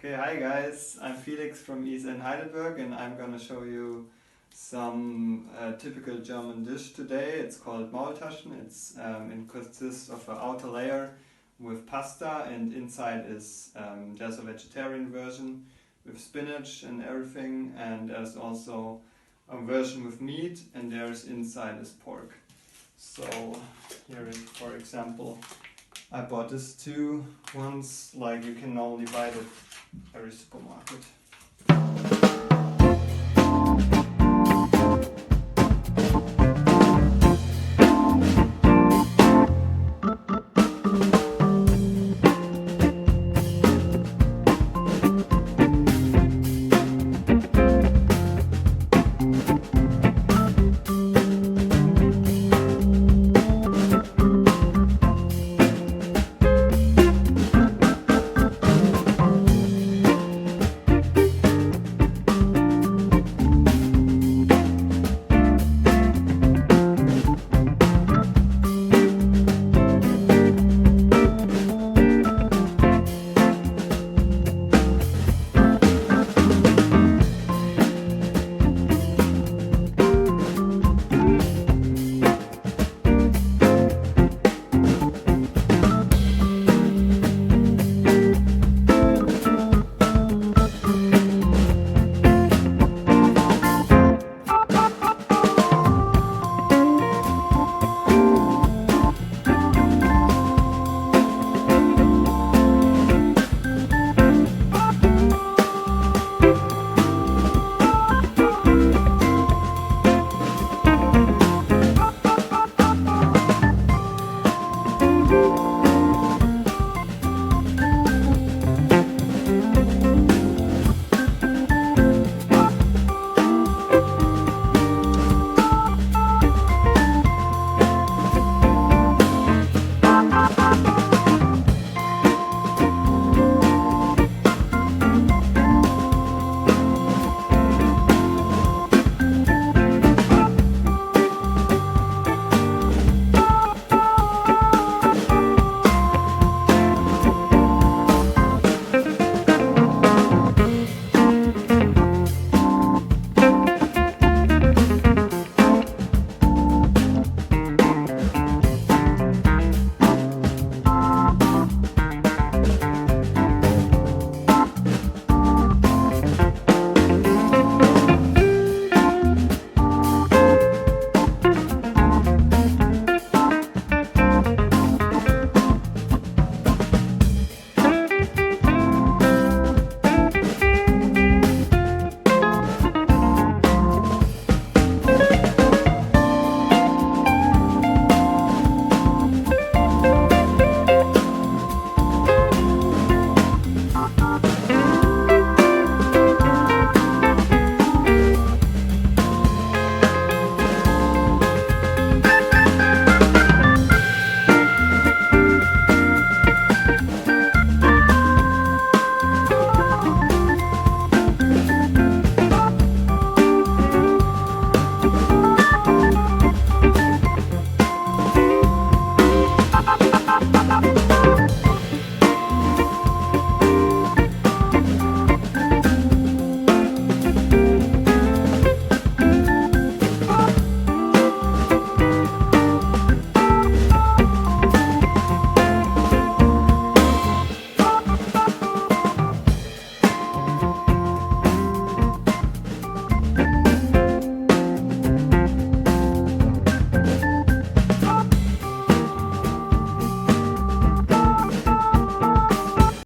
Okay, hi guys, I'm Felix from ESN Heidelberg and I'm gonna show you some typical German dish today. It's called Maultaschen. It consists of an outer layer with pasta and inside is there's a vegetarian version with spinach and everything, and there's also a version with meat, and there's inside is pork. So here is, for example, I bought this two ones, like you can only buy it at every supermarket.